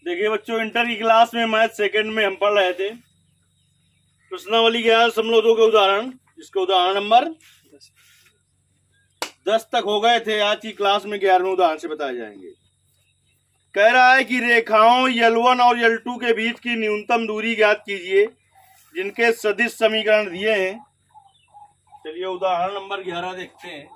देखिए बच्चों, इंटर की क्लास में मैथ सेकंड में हम पढ़ रहे थे प्रश्नावली 11.2 के उदाहरण, जिसके उदाहरण नंबर 10 तक हो गए थे। आज की क्लास में 11वें उदाहरण से बताए जाएंगे। कह रहा है कि रेखाओं L1 और L2 के बीच की न्यूनतम दूरी ज्ञात कीजिए जिनके सदिश समीकरण दिए हैं। चलिए उदाहरण नंबर 11 देखते हैं।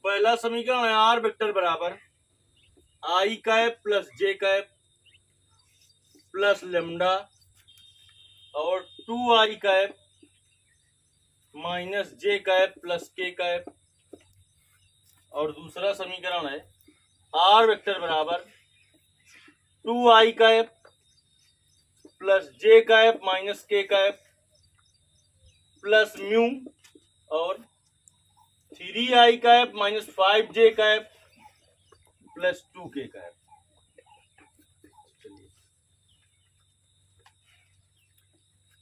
पहला समीकरण है आर वेक्टर बराबर आई कैप प्लस जे कैप प्लस लेमडा और 2i कैप माइनस जे कैप प्लस के कैप। और दूसरा समीकरण है आर वेक्टर बराबर 2i कैप प्लस जे कैप माइनस के कैप प्लस म्यू और 3i cap minus 5j cap plus 2k cap.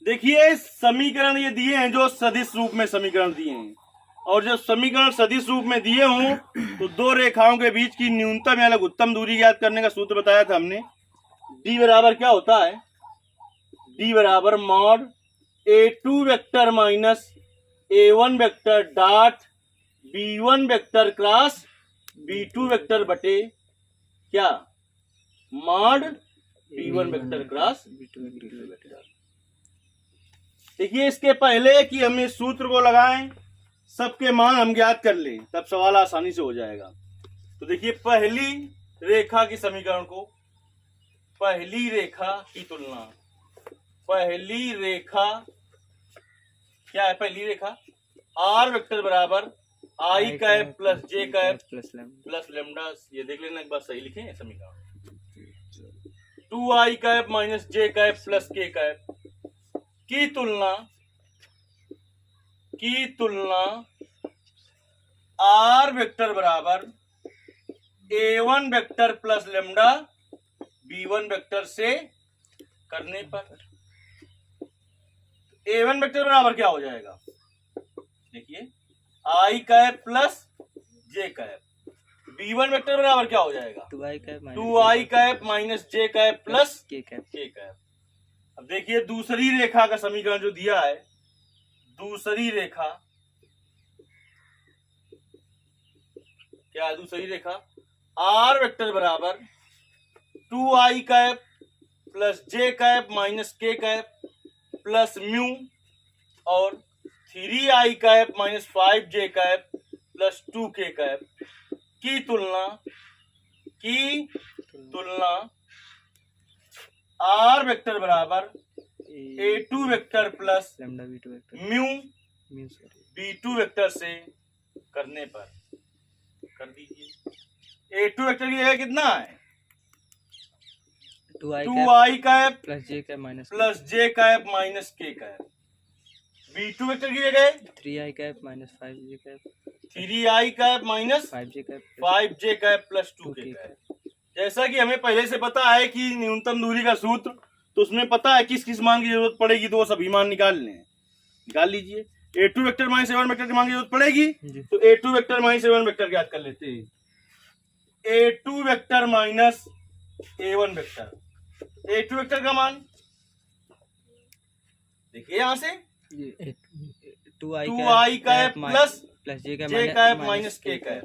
देखिए समीकरण ये दिए हैं जो सदिश रूप में समीकरण दिए हैं, और जब समीकरण सदिश रूप में दिए हों तो दो रेखाओं के बीच की न्यूनतम या लघुत्तम दूरी ज्ञात करने का सूत्र बताया था हमने। d बराबर क्या होता है? d बराबर mod a2 vector minus a1 vector dot b1 vector cross b2 vector बटे क्या mod b1 vector cross b2 vector. देखिए इसके पहले कि हम इस सूत्र को लगाएं, सबके मान हम ज्ञात कर लें, तब सवाल आसानी से हो जाएगा। तो देखिए पहली रेखा की समीकरण को, पहली रेखा की तुलना, पहली रेखा क्या है? पहली रेखा आर वेक्टर बराबर आई कैप प्लस जे कैप प्लस लेमडा। ये देख लेना एक बार, सही लिखे हैं समीकरण। 2i कैप माइनस जे कैप प्लस के कैप की तुलना आर वेक्टर बराबर a1 vector plus lambda b1 vector से करने पर a1 वेक्टर बराबर क्या हो जाएगा? देखिए आई कैप प्लस जे कैप, b1 वेक्टर बराबर क्या हो जाएगा? 2i कैप माइनस जे कैप प्लस के कैप। अब देखिए दूसरी रेखा का समीकरण जो दिया है, दूसरी रेखा क्या है? दूसरी रेखा आर वेक्टर बराबर 2i कैप प्लस जे कैप माइनस के कैप प्लस म्यू और 3i cap minus 5j cap plus 2k cap की तुलना आर वेक्टर बराबर a2 vector plus mu b2 vector से करने पर कर दीजिए। a2 वेक्टर की जगह कितना है? 2i कैप प्लस जे कैप माइनस के कैप। b2 वेक्टर की जगह 3i cap minus 5j cap 3i cap minus 5j cap plus 2k cap. जैसा कि हमें पहले से पता है कि न्यूनतम दूरी का सूत्र, तो उसमें पता है किस किस मान की जरूरत पड़ेगी, तो वो सभी मान निकाल लीजिए। a2 vector minus a1 vector के मान की जरूरत पड़ेगी, तो a2 vector minus a1 vector ज्ञात कर लेते हैं। a2 vector minus a1 vector, a2 vector का मान देखिए यहां से 2i कैप प्लस जे कैप माइनस के कैप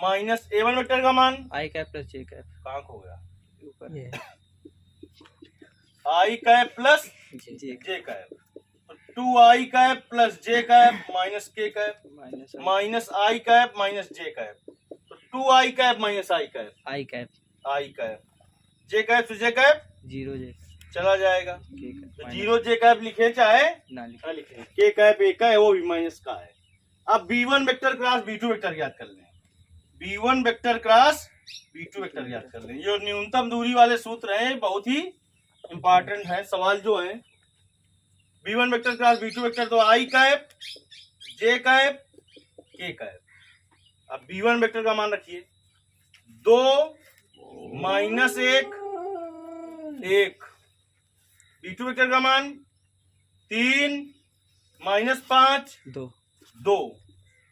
माइनस a1 वेक्टर का मान आई कैप प्लस जे कैप। कहाँ हो गया? आई कैप प्लस जे कैप, 2i कैप प्लस जे कैप माइनस के कैप माइनस आई कैप माइनस जे कैप, तो 2i कैप माइनस आई कैप जे कैप से जे कैप 0j चला जाएगा, तो 0j कैप लिखे चाहे ना लिखे, के कैप एक है वो भी माइनस का है। अब b1 vector cross b2 vector ज्ञात कर लें, b1 vector cross b2 vector ज्ञात कर लें। ये न्यूनतम दूरी वाले सूत्र हैं, बहुत ही इंपॉर्टेंट है। सवाल जो है b1 vector cross b2 vector, तो आई कैप जे कैप के कैप। अब b1 वेक्टर का मान रखिए 2 माइनस 1 1, B2 वेक्टर का मान 3 माइनस 5 2 2।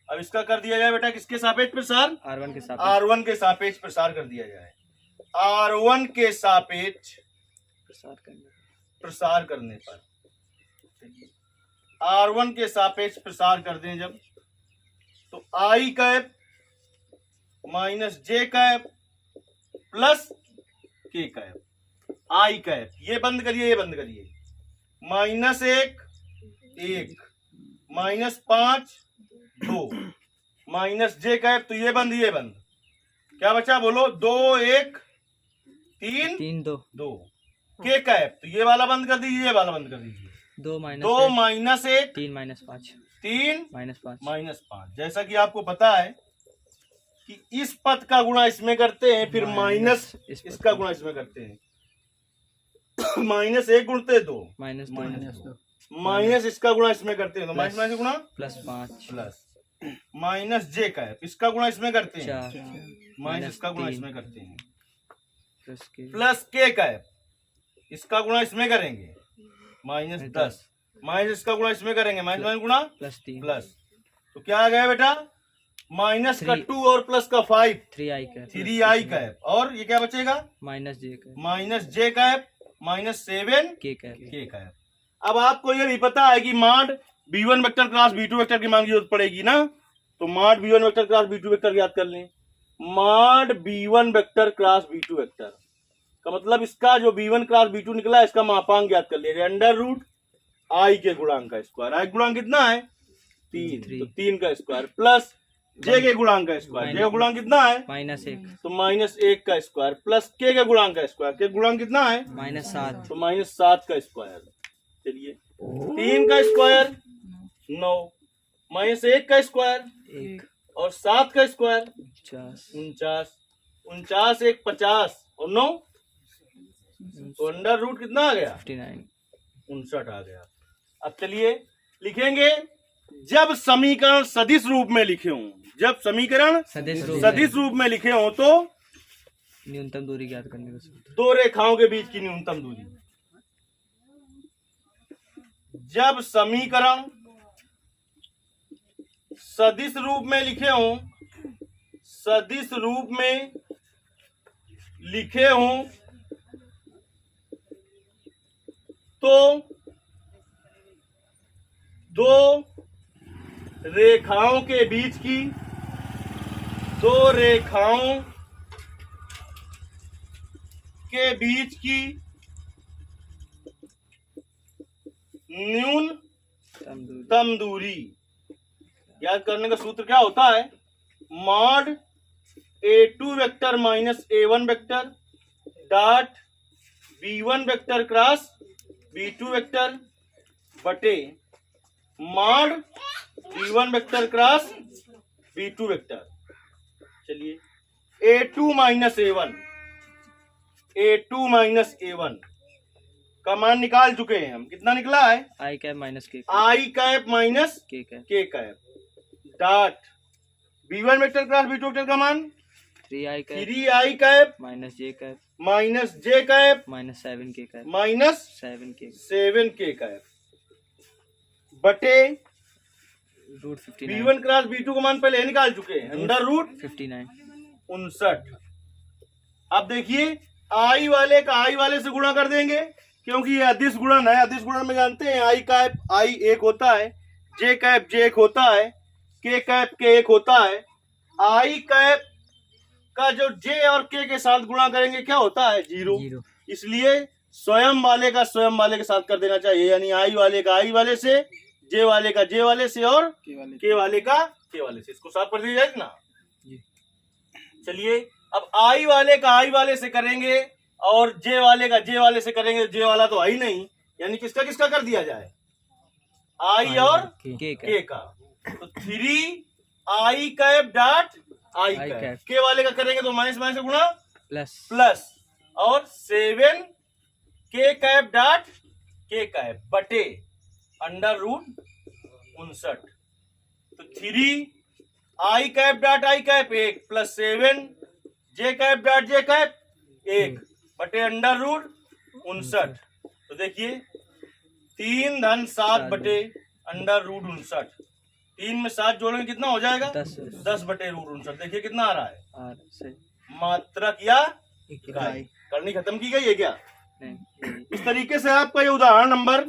अब इसका कर दिया जाए बेटा किसके सापेक्ष प्रसार, R1 के सापेक्ष R1 के सापेक्ष प्रसार कर दिया जाए। R1 के सापेक्ष प्रसार करने पर R1 के सापेक्ष प्रसार कर दें जब, तो I cap minus J cap plus K cap, I cap ये बंद करिए, ये बंद करिए, -1 1 -5 2 माइनस J कैप, तो ये बंद ये बंद, क्या बचा बोलो, 2 1 3 2 2 K कैप, तो ये वाला बंद कर दीजिए, ये वाला बंद कर दीजिए, 2 2 माइनस 1 3 -5 3 -5 -5। जैसा कि आपको पता है कि इस पद का गुणा इसमें करते हैं, फिर माइनस इसका गुणा इसमें करते हैं। -1 गुणते 2 माइनस इसका गुणा इसमें करते हैं, तो माइनस माइनस गुणा +5 प्लस माइनस J कैप, इसका गुणा इसमें करते हैं, 4 माइनस इसका गुणा इसमें करते हैं, +K प्लस K कैप, इसका गुणा इसमें करेंगे, -10 माइनस इसका गुणा इसमें करेंगे, माइनस गुणा +3 प्लस, तो क्या आ गया बेटा, माइनस का 2 और प्लस का 5 3i कैप 3i कैप, और ये क्या बचेगा, -J cap -J cap -7 K cap K cap. अब आपको ये भी पता है कि माड B1 vector cross B2 vector की मान की जरूरत पड़ेगी ना, तो माड B1 vector cross B2 vector याद कर लें। माड B1 vector cross B2 vector का मतलब इसका जो B1 क्रॉस B2 निकला है, इसका मापांक याद कर लीजिए, √I के गुणांक का स्क्वायर। I गुणांक कितना है 3, तो 3 का स्क्वायर प्लस J के गुणांक का स्क्वायर, J का गुणांक कितना है -1 तो -1 का स्क्वायर प्लस K के गुणांक का स्क्वायर, K गुणांक कितना है -7 तो -7 का स्क्वायर। चलिए 3 का स्क्वायर 9, -1 का स्क्वायर 1 और 7 का स्क्वायर 50 49, 49 1 50 और 9 तो अंडर रूट कितना आ गया 59 59 आ गया। अब चलिए लिखेंगे, जब समीकरण सदिश रूप में लिखे हों, जब समीकरण सदिश रूप में लिखे हों तो न्यूनतम दूरी ज्ञात करने का सूत्र। दो रेखाओं के बीच की न्यूनतम दूरी, जब समीकरण सदिश रूप में लिखे हों, सदिश रूप में लिखे हों तो दो रेखाओं के बीच की, दो रेखाओं के बीच की न्यूनतम दूरी याद करने का सूत्र क्या होता है, mod A2 vector minus A1 vector dot B1 vector cross B2 vector बटे mod B1 vector cross B2 vector. चलिए A2 माइनस A1 का मान निकाल चुके हैं हम, कितना निकला है I cap minus K I cap minus K cap K cap dot B1 vector cross B2 vector का मान 3i cap 3i cap -J cap J cap -7K cap minus 7K 7K cap बटे √59 B1 cross B2 का मान पहले निकाल चुके हैं, under root 59 59। अब देखिए I वाले का I वाले से गुणा कर देंगे, क्योंकि ये अदिश गुणन है। अदिश गुणन में जानते हैं I कैप I 1 होता है, J कैप J 1 होता है, K कैप K 1 होता है। I कैप का जो J और K के साथ गुणा करेंगे क्या होता है 0, इसलिए स्वयं वाले का स्वयं वाले के साथ कर देना चाहिए, यानी I वाले का I वाले से, J वाले का J वाले से और K वाले का K वाले से, इसको साफ कर दिया जाए ना। चलिए अब I वाले का I वाले से करेंगे और J वाले का J वाले से करेंगे, J वाला तो आई नहीं, यानी किसका किसका कर दिया जाए I और K का, तो 3i cap dot I cap, K वाले का करेंगे तो माइनस माइनस से गुणा प्लस और 7K cap dot K cap बटे अंडर रूट 59, तो 3i cap dot I cap 1 plus 7J cap dot J cap 1 बटे अंडर रूट 59। तो देखिए 3 धन 7 बटे अंडर रूट 59, 3 में 7 जोड़ेंगे कितना हो जाएगा? 10 बटे रूट 59। देखिए कितना आ रहा है? आर से मात्रक या इकाई करनी खत्म की गई है क्या? नहीं, इस तरीके से आपका ये उदाहरण नंबर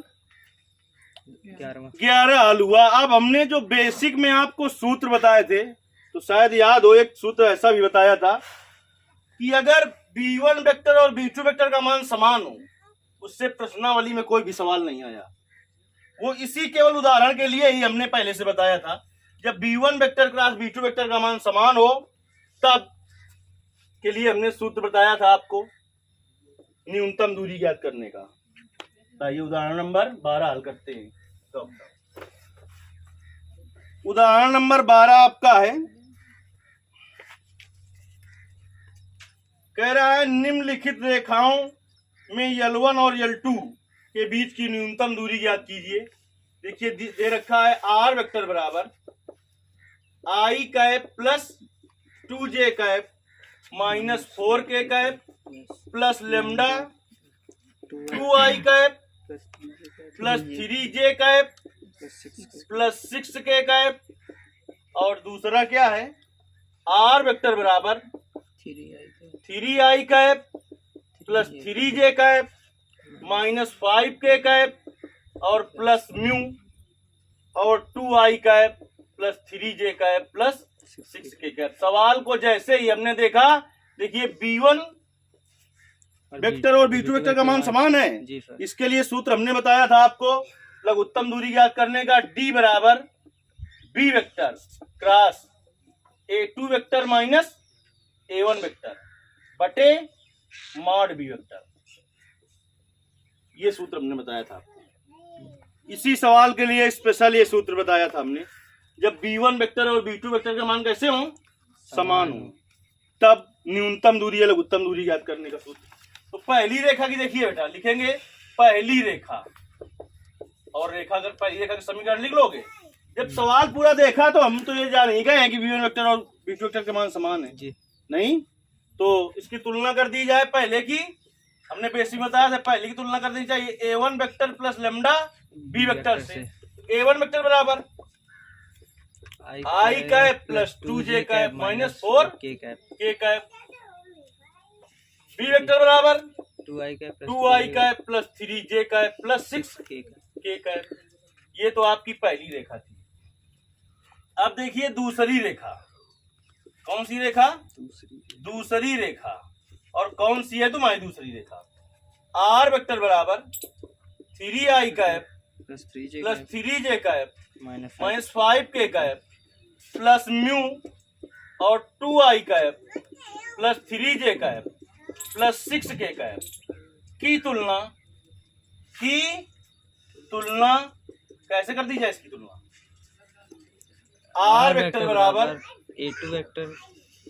11वां 11 हल हुआ। अब हमने जो बेसिक में आपको सूत्र बताए थे, तो शायद याद हो, एक सूत्र ऐसा भी बताया था कि अगर B1 वेक्टर और B2 वेक्टर का मान समान हो, उससे प्रश्नावली में कोई भी सवाल नहीं आया। वो इसी केवल उदाहरण के लिए ही हमने पहले से बताया था, जब B1 vector cross B2 vector का मान समान हो तब के लिए हमने सूत्र बताया था आपको न्यूनतम दूरी ज्ञात करने का। आइए उदाहरण नंबर 12 हल करते हैं। तो उदाहरण नंबर 12 आपका है, कह रहा है निम्नलिखित रेखाओं में L1 और L2 के बीच की न्यूनतम दूरी ज्ञात कीजिए। देखिए दे रखा है R वेक्टर बराबर I cap plus 2J cap minus 4K cap plus lambda 2I cap plus 3J cap plus 6K cap, और दूसरा क्या है R वेक्टर बराबर 3I cap plus 3J cap minus 5K cap और प्लस म्यू और 2I cap plus 3J cap plus 6K cap. सवाल को जैसे ही हमने देखा, देखिए B1 वेक्टर और B2 वेक्टर का मान समान है। जी सर। इसके लिए सूत्र हमने बताया था आपको लघुत्तम दूरी ज्ञात करने का, D बराबर B vector cross A2 vector minus A1 vector बटे मॉड B वेक्टर। ये सूत्र हमने बताया था आपको। इसी सवाल के लिए स्पेशल ये सूत्र बताया था हमने, जब B1 वेक्टर और B2 वेक्टर का मान कैसे हो? समान हो, तब न्यूनतम दूरी या लघुत्तम दूरी ज्ञात करने का सूत्र। तो पहली रेखा की देखिए बेटा, लिखेंगे पहली रेखा, और रेखा अगर पहली रेखा का समीकरण लिख लोगे। जब सवाल पूरा देखा तो हम तो ये जान ही गए हैं कि B1 वेक्टर और B2 वेक्टर के मान समान है जी। नहीं, तो इसकी तुलना कर दी जाए पहले की, हमने बेसिक बताया था, पहले की तुलना कर दी चाहिए A1 vector plus lambda B vector से। A1 वेक्टर बराबर I cap plus 2J cap minus 4K cap, B vector बराबर 2I cap plus 3J cap plus 6K cap. ये तो आपकी पहली रेखा थी। अब देखिए दूसरी रेखा, कौन सी रेखा? दूसरी रेखा। और कौन सी है तुम्हारी दूसरी रेखा? R वेक्टर बराबर 3I cap plus 3J cap minus 5K cap plus mu और 2I cap plus 3J cap plus 6K cap की तुलना कैसे कर दी जाए? इसकी तुलना R वेक्टर बराबर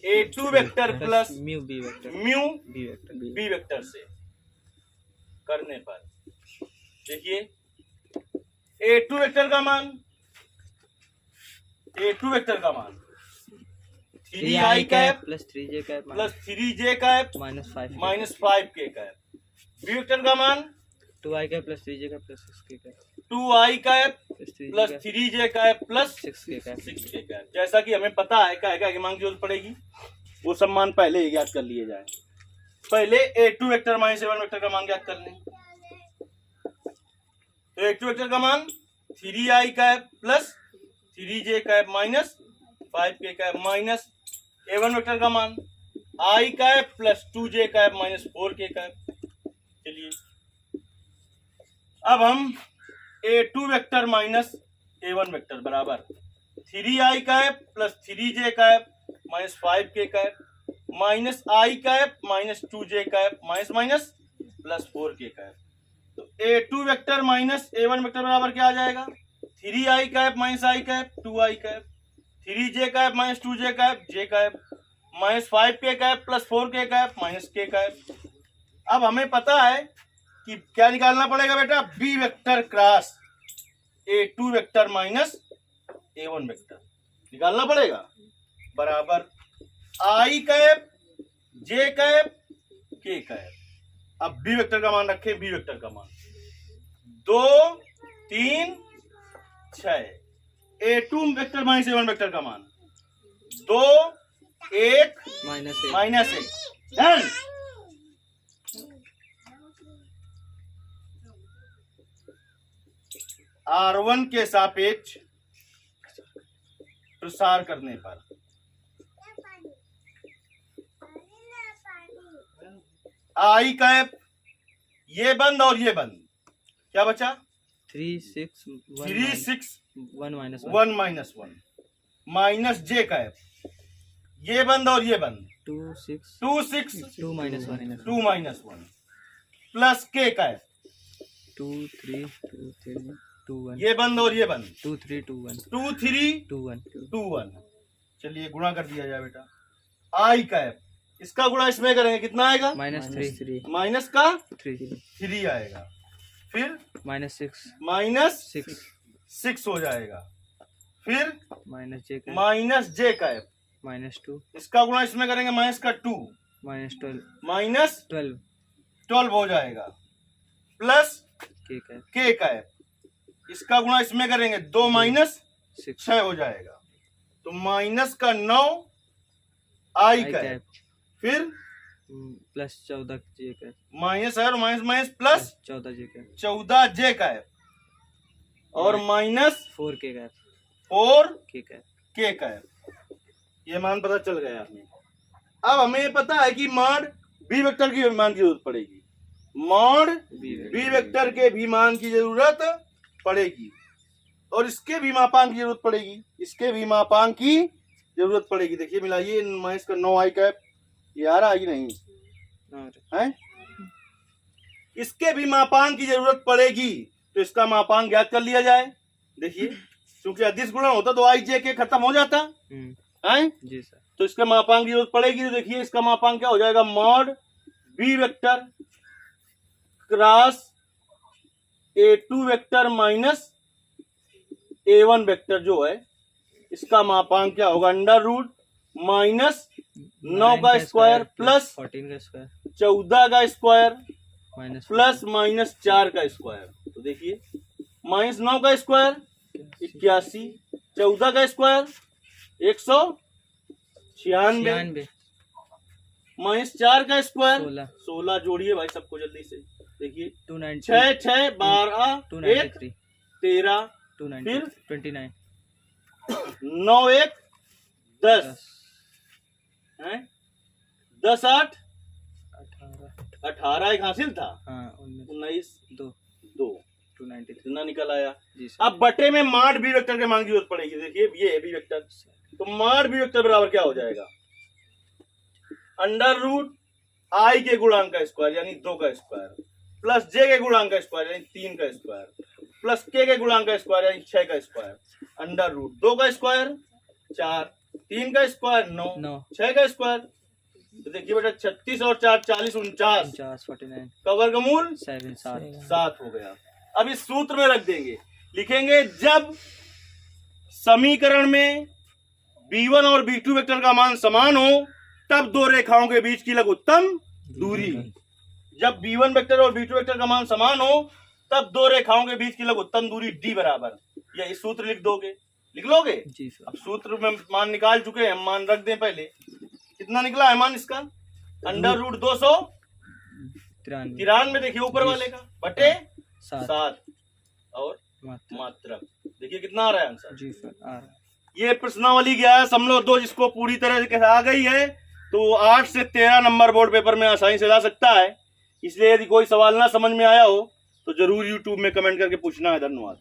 A2 vector plus mu B vector B vector से करने पर देखिए A2 वेक्टर का मान 3I cap plus 3J cap plus 3J cap minus 5K cap. B vector का मान 2I cap plus 3J cap plus 6K cap 2I cap plus 3J cap plus 6K cap. जैसा कि हमें पता है क्या की मांग की जरूरत पड़ेगी, वो सब मान पहले ही ज्ञात कर लिए जाए। पहले A2 vector minus A1 vector का मान ज्ञात कर लें। तो A2 वेक्टर का मान 3I cap plus 3J cap minus 5K cap minus A1 vector का मान I cap plus 2J cap minus 4K cap. चलिए अब हम A2 vector minus A1 vector बराबर 3I cap plus 3J cap minus 5K cap minus I cap minus 2J cap minus minus plus 4K cap. तो A2 vector minus A1 vector बराबर क्या आ जाएगा? 3I cap minus I cap 2I cap 3J cap minus 2J cap J cap minus 5K cap plus 4K cap minus K cap. अब हमें पता है कि क्या निकालना पड़ेगा बेटा? B vector cross A2 vector minus A1 vector निकालना पड़ेगा, बराबर I cap J cap K cap. अब बी वेक्टर का मान रखें, बी वेक्टर का मान 2 3 6, A2 vector minus A1 vector का मान 2 1 -1 -1 R1 के सापेक्ष प्रसार करने पर आई कैप, ये बंद और ये बंद, क्या बचा 3 6 3 6 1 -1 1 -1 माइनस जे कैप, ये बंद और ये बंद 2 6 2 6 2 -1 2 -1 प्लस के कैप, 2 3 2 3 2 1 ये बंद और ये बंद 2 3 2 1 2 3 2 1 2 1। चलिए गुणा कर दिया जाए बेटा, आई कैप, इसका गुणा इसमें करेंगे कितना आएगा -3 माइनस का 3 3 आएगा, फिर -6 माइनस 6 6 हो जाएगा, फिर -j माइनस जे कैप, -2 इसका गुणा इसमें करेंगे माइनस का 2 -12 माइनस 12 12 हो जाएगा, प्लस k कैप के कैप, इसका गुणा इसमें करेंगे 2 माइनस 6 6 हो जाएगा, तो माइनस का 9 आई कैप, फिर +14 j कैप माइनस है और minus minus plus 14 j cap 14 जे कैप और minus 4 k cap 4 k cap के कैप। ये मान पता चल गया हमें। अब हमें ये पता है कि मॉड बी वेक्टर की मान की जरूरत पड़ेगी, मॉड बी वेक्टर के भी मान की जरूरत पड़ेगी और इसके भी मापांक की जरूरत पड़ेगी, इसके भी मापांक की जरूरत पड़ेगी। देखिए मिलाइए, माइनस का 9 आई कैप, ये आ रहा है कि नहीं है? इसके भी मापांक की जरूरत पड़ेगी, तो इसका मापांक ज्ञात कर लिया जाए। देखिए क्योंकि अदिश गुणन होता तो आई जे के खत्म हो जाता है, जी सर। तो इसका मापांक की जरूरत पड़ेगी। तो देखिए इसका मापांक क्या हो जाएगा, mod B vector cross A2 vector minus A1 vector जो है, इसका मापांक क्या होगा, अंडर रूट माइनस 9 का स्क्वायर प्लस 14 का स्क्वायर 14 का स्क्वायर माइनस प्लस माइनस 4 का स्क्वायर। तो देखिए माइनस 9 का स्क्वायर 81, 14 का स्क्वायर 196, माइनस 4 का स्क्वायर 16। जोड़िए भाई सबको जल्दी से। देखिए 290 6 6 12 1 293 13, 290 29 9 1 10 हैं, 10 8 18 एक हासिल था, हाँ 19 2 2 293 इतना निकल आया। जी सर। अब बटे में मॉड बी वेक्टर के मान की जरूरत पड़ेगी। देखिए ये है बी वेक्टर, तो मॉड बी वेक्टर बराबर क्या हो जाएगा, अंडर रूट आई के गुणांक का स्क्वायर यानी 2 का स्क्वायर प्लस जे के गुणांक का स्क्वायर यानी 3 का स्क्वायर प्लस के गुणांक का स्क्वायर यानी 6 का स्क्वायर अंडर रूट 2 का स्क्वायर 4, 3 का स्क्वायर 9, 6 का स्क्वायर। तो देखिए बेटा 36 और 4 40 49 49 का वर्गमूल 7 हो गया। अब इस सूत्र में रख देंगे, लिखेंगे जब समीकरण में B1 और B2 वेक्टर का मान समान हो तब दो रेखाओं के बीच की लघुत्तम दूरी। जब B1 वेक्टर और B2 वेक्टर का मान समान हो तब दो रेखाओं के बीच की लघुत्तम दूरी D बराबर, या इस सूत्र लिख दोगे, लिख लोगे जी सर। अब सूत्र में मान निकाल चुके हैं, मान रख दें पहले। कितना निकला है मान इसका, अंडर रूट 293। देखिए ऊपर वाले का बटे 7 और मात्रक। देखिए कितना आ रहा है आंसर। जी सर आ रहा है। ये प्रश्नावली गया है समलो 2, जिसको पूरी तरह से आ गई है तो 8 से 13 नंबर बोर्ड पेपर में आसानी से ला सकता है। इसलिए यदि कोई सवाल ना समझ में आया हो तो जरूर YouTube में कमेंट करके पूछना है। धन्यवाद।